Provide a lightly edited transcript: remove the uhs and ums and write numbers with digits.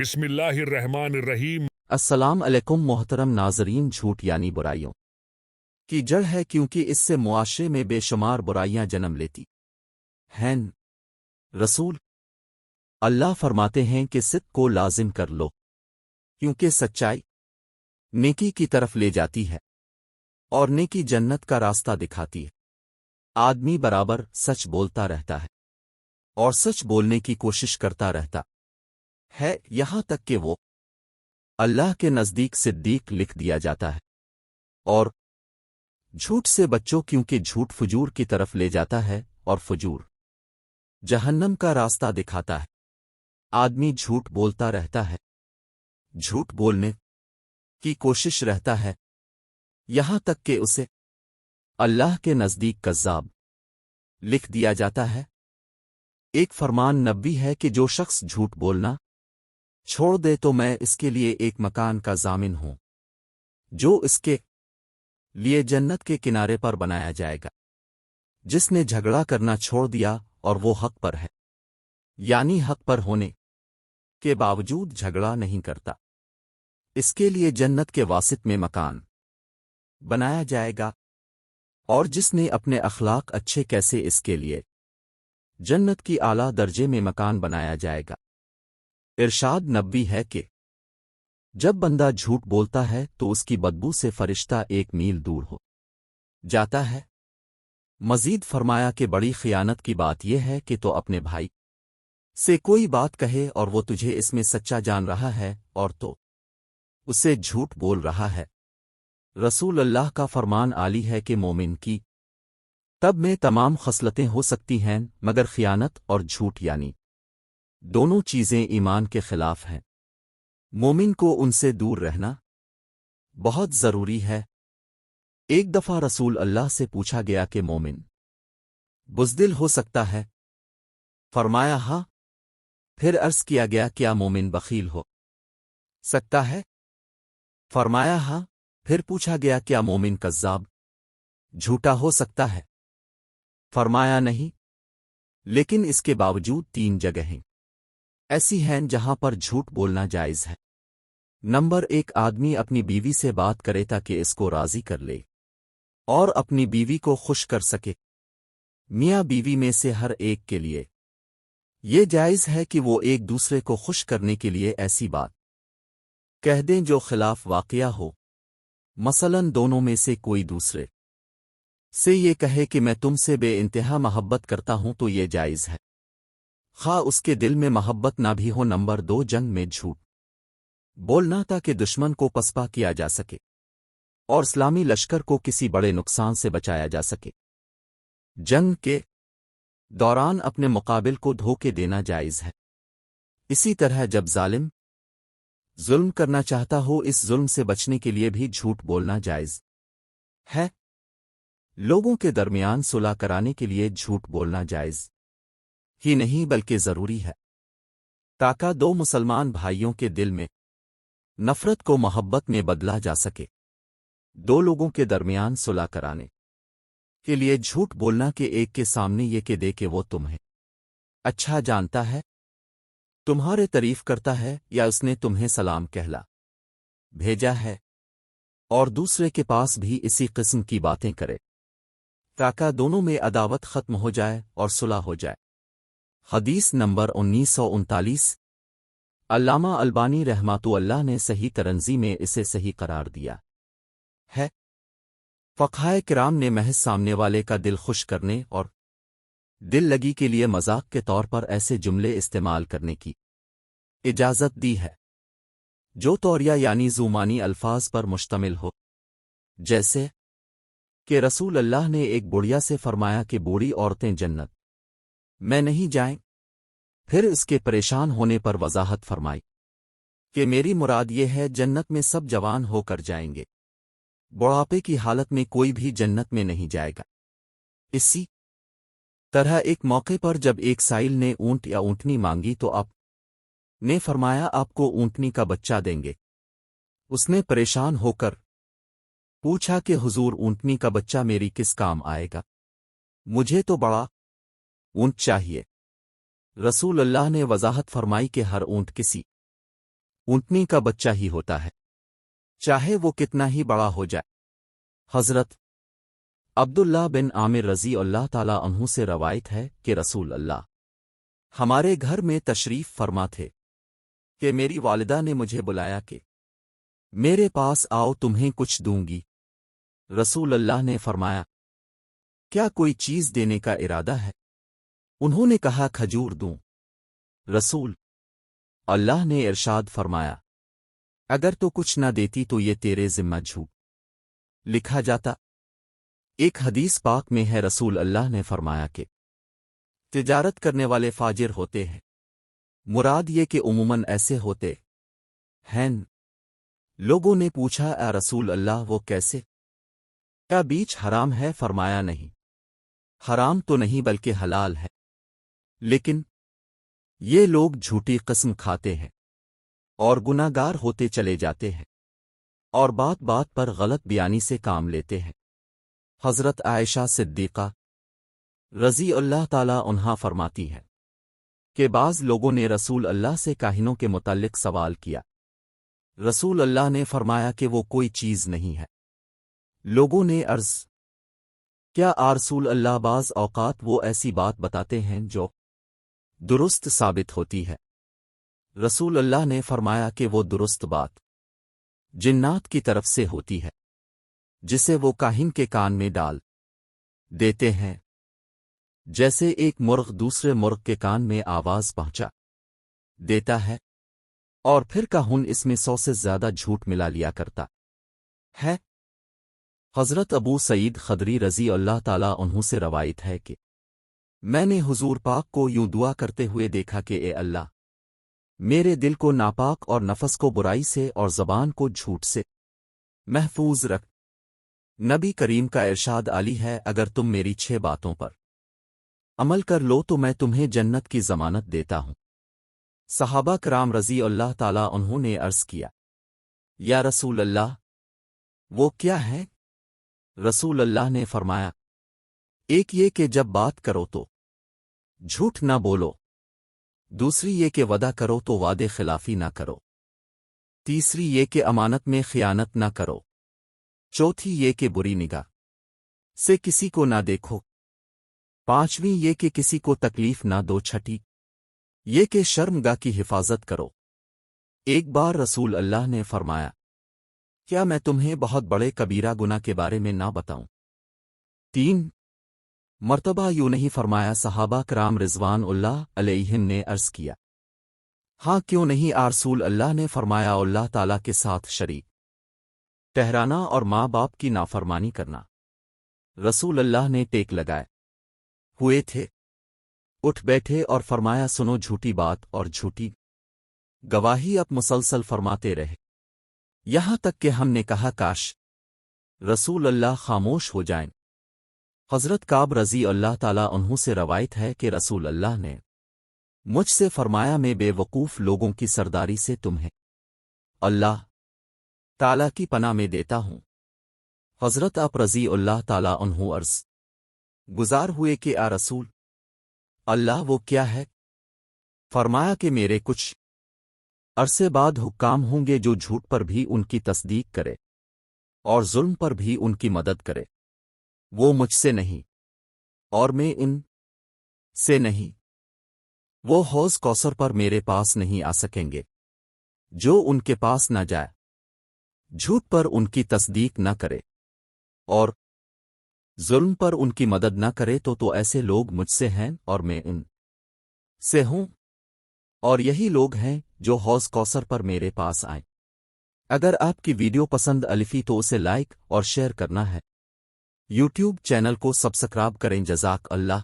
बिस्मिल्लाहिर्रहमानिर्रहीम। अस्सलाम अलैकुम मोहतरम नाजरीन। झूठ यानी बुराइयों की जड़ है, क्योंकि इससे मुआशरे में बेशुमार बुराइयां जन्म लेती हैं। रसूल अल्लाह फरमाते हैं कि सिद्क को लाजिम कर लो, क्योंकि सच्चाई नेकी की तरफ ले जाती है और नेकी जन्नत का रास्ता दिखाती है। आदमी बराबर सच बोलता रहता है और सच बोलने की कोशिश करता रहता है, यहां तक कि वो अल्लाह के नज़दीक सिद्दीक लिख दिया जाता है। और झूठ से बच्चों, क्योंकि झूठ फजूर की तरफ ले जाता है और फजूर जहन्नम का रास्ता दिखाता है। आदमी झूठ बोलता रहता है, झूठ बोलने की कोशिश रहता है, यहां तक कि उसे अल्लाह के नज़दीक कज़्ज़ाब लिख दिया जाता है। एक फरमान नबी है कि जो शख्स झूठ बोलना छोड़ दे तो मैं इसके लिए एक मकान का ज़ामिन हूं, जो इसके लिए जन्नत के किनारे पर बनाया जाएगा। जिसने झगड़ा करना छोड़ दिया और वो हक पर है, यानी हक पर होने के बावजूद झगड़ा नहीं करता, इसके लिए जन्नत के वासित में मकान बनाया जाएगा। और जिसने अपने अखलाक अच्छे कैसे, इसके लिए जन्नत की आला दर्जे में मकान बनाया जाएगा। इरशाद नबी है कि जब बंदा झूठ बोलता है तो उसकी बदबू से फरिश्ता 1 मील दूर हो जाता है। मजीद फरमाया कि बड़ी खियानत की बात यह है कि तो अपने भाई से कोई बात कहे और वो तुझे इसमें सच्चा जान रहा है और तो उसे झूठ बोल रहा है। रसूल अल्लाह का फरमान आली है कि मोमिन की तब में तमाम खसलतें हो सकती हैं, मगर खियानत और झूठ यानी दोनों चीज़ें ईमान के खिलाफ हैं। मोमिन को उनसे दूर रहना बहुत ज़रूरी है। एक दफ़ा रसूल अल्लाह से पूछा गया कि मोमिन बुज़दिल हो सकता है? फरमाया हाँ। फिर अर्ज़ किया गया, क्या मोमिन बखील हो सकता है? फरमाया हाँ। फिर पूछा गया, क्या मोमिन कज़्ज़ाब झूठा हो सकता है? फरमाया नहीं, लेकिन इसके बावजूद 3 जगहें ऐसी हैं जहां पर झूठ बोलना जायज़ है। नंबर 1, आदमी अपनी बीवी से बात करे ताकि इसको राज़ी कर ले और अपनी बीवी को खुश कर सके। मियाँ बीवी में से हर एक के लिए ये जायज़ है कि वो एक दूसरे को खुश करने के लिए ऐसी बात कह दें जो खिलाफ वाक़या हो। मसलन दोनों में से कोई दूसरे से ये कहे कि मैं तुमसे बेइंतहा मोहब्बत करता हूं, तो ये जायज़ है, खा उसके दिल में मोहब्बत ना भी हो। नंबर 2, जंग में झूठ बोलना ताकि दुश्मन को पसपा किया जा सके और इस्लामी लश्कर को किसी बड़े नुकसान से बचाया जा सके। जंग के दौरान अपने मुकाबिल को धोखे देना जायज़ है। इसी तरह जब जालिम जुल्म करना चाहता हो, इस जुल्म से बचने के लिए भी झूठ बोलना जायज़ है। लोगों के दरमियान सुलह कराने के लिए झूठ बोलना जायज़ ही नहीं बल्कि ज़रूरी है, ताकि 2 मुसलमान भाइयों के दिल में नफ़रत को मोहब्बत में बदला जा सके। 2 लोगों के दरमियान सुलह कराने के लिए झूठ बोलना कि एक के सामने ये कि दे कि वो तुम्हें अच्छा जानता है, तुम्हारे तारीफ करता है, या उसने तुम्हें सलाम कहला भेजा है, और दूसरे के पास भी इसी किस्म की बातें करे, ताकि दोनों में अदावत खत्म हो जाए और सुलह हो जाए। हदीस नंबर 1939। अल्लामा अलबानी रहमतुल्लाह ने सही तरंजी में इसे सही करार दिया है। फ़क़हाए किराम ने महज सामने वाले का दिल खुश करने और दिल लगी के लिए मजाक के तौर पर ऐसे जुमले इस्तेमाल करने की इजाज़त दी है जो तौरिया यानी ज़ुमानी अल्फाज पर मुश्तमिल हो, जैसे कि रसूल अल्लाह ने एक बुढ़िया से फरमाया कि बूढ़ी औरतें जन्नत में नहीं जाएं। फिर इसके परेशान होने पर वजाहत फरमाई कि मेरी मुराद ये है, जन्नत में सब जवान होकर जाएंगे, बुढ़ापे की हालत में कोई भी जन्नत में नहीं जाएगा। इसी तरह एक मौके पर जब एक साइल ने ऊंट या ऊंटनी मांगी तो आप ने फरमाया, आपको ऊंटनी का बच्चा देंगे। उसने परेशान होकर पूछा कि हुजूर, ऊंटनी का बच्चा मेरी किस काम आएगा? मुझे तो बड़ा ऊंट चाहिए। रसूल अल्लाह ने वजाहत फरमाई कि हर ऊंट किसी ऊँटनी का बच्चा ही होता है, चाहे वो कितना ही बड़ा हो जाए। हज़रत अब्दुल्ला बिन आमिर रज़ी अल्लाह ताला अन्हु से रवायत है कि रसूल अल्लाह हमारे घर में तशरीफ़ फरमा थे कि मेरी वालिदा ने मुझे बुलाया कि मेरे पास आओ, तुम्हें कुछ दूंगी। रसूल अल्लाह ने फरमाया, क्या कोई चीज़ देने का इरादा है? उन्होंने कहा, खजूर दूं। रसूल अल्लाह ने इरशाद फरमाया, अगर तो कुछ न देती तो ये तेरे ज़िम्मा झूठ लिखा जाता। एक हदीस पाक में है, रसूल अल्लाह ने फरमाया कि तिजारत करने वाले फाजिर होते हैं, मुराद ये कि उमूमन ऐसे होते हैं। लोगों ने पूछा, ए रसूल अल्लाह वो कैसे? क्या बीच हराम है? फरमाया, नहीं, हराम तो नहीं बल्कि हलाल है, लेकिन ये लोग झूठी कसम खाते हैं और गुनाहगार होते चले जाते हैं और बात बात पर गलत बयानी से काम लेते हैं। हज़रत आयशा सिद्दीक़ा रज़ी अल्लाह ताला अन्हा फरमाती है कि बाज़ लोगों ने रसूल अल्लाह से काहिनों के मुताल्लिक सवाल किया। रसूल अल्लाह ने फरमाया कि वो कोई चीज़ नहीं है। लोगों ने अर्ज़ क्या रसूल अल्लाह, बाज़ औक़ात वो ऐसी बात बताते हैं जो दुरुस्त साबित होती है। रसूल अल्लाह ने फरमाया कि वो दुरुस्त बात जिन्नात की तरफ से होती है, जिसे वो काहिन के कान में डाल देते हैं, जैसे एक मुर्ग दूसरे मुर्ग के कान में आवाज़ पहुंचा देता है और फिर काहुन इसमें 100 से ज़्यादा झूठ मिला लिया करता है। हज़रत अबू सईद खदरी रज़ी अल्लाह ताला अन्हु से रवायत है कि मैंने हुजूर पाक को यूं दुआ करते हुए देखा कि ए अल्लाह, मेरे दिल को नापाक और नफस को बुराई से और ज़बान को झूठ से महफूज रख। नबी करीम का इरशाद आली है, अगर तुम मेरी 6 बातों पर अमल कर लो तो मैं तुम्हें जन्नत की ज़मानत देता हूँ। सहाबा कराम रज़ी अल्लाह ताला उन्होंने अर्ज़ किया, या रसूल अल्लाह वो क्या है? रसूल अल्लाह ने फरमाया, एक ये कि जब बात करो तो झूठ ना बोलो, दूसरी ये कि वदा करो तो वादे खिलाफी ना करो, तीसरी ये कि अमानत में खियानत ना करो, चौथी ये कि बुरी निगाह से किसी को ना देखो, पांचवीं ये कि किसी को तकलीफ ना दो, छठी ये कि शर्मगाह की हिफाजत करो। एक बार रसूल अल्लाह ने फरमाया, क्या मैं तुम्हें बहुत बड़े कबीरा गुनाह के बारे में ना बताऊं? 3 मर्तबा यूं नहीं फरमाया। सहाबा कराम रिज़वानुल्लाह अलैहिम ने अर्ज़ किया, हाँ क्यों नहीं आ रसूल अल्लाह ने फरमाया, अल्लाह ताला के साथ शरीक ठहराना और माँ बाप की नाफरमानी करना। रसूल अल्लाह ने टेक लगाए हुए थे, उठ बैठे और फरमाया, सुनो, झूठी बात और झूठी गवाही अब मुसलसल फरमाते रहे, यहां तक कि हमने कहा काश रसूल अल्लाह खामोश हो जाएं। हज़रत काब रज़ी अल्लाह ताला अन्हु से रवायत है कि रसूल अल्लाह ने मुझसे फरमाया, मैं बेवकूफ़ लोगों की सरदारी से तुम्हें अल्लाह ताला की पनाह में देता हूँ। हज़रत आप रज़ी अल्लाह ताला अन्हु अर्ज़ गुजार हुए कि आ रसूल अल्लाह वो क्या है? फरमाया कि मेरे कुछ अरसे बाद हुक्काम होंगे जो झूठ पर भी उनकी तस्दीक करे और जुल्म पर भी उनकी मदद करे। वो मुझसे नहीं और मैं इन से नहीं। वो हौज़ कौसर पर मेरे पास नहीं आ सकेंगे। जो उनके पास न जाए, झूठ पर उनकी तस्दीक न करे और जुल्म पर उनकी मदद न करे तो ऐसे लोग मुझसे हैं और मैं उन से हूं, और यही लोग हैं जो हौज़ कौसर पर मेरे पास आए। अगर आपकी वीडियो पसंद अलिफी तो उसे लाइक और शेयर करना है। यूट्यूब चैनल को सब्सक्राइब करें। जज़ाक अल्लाह।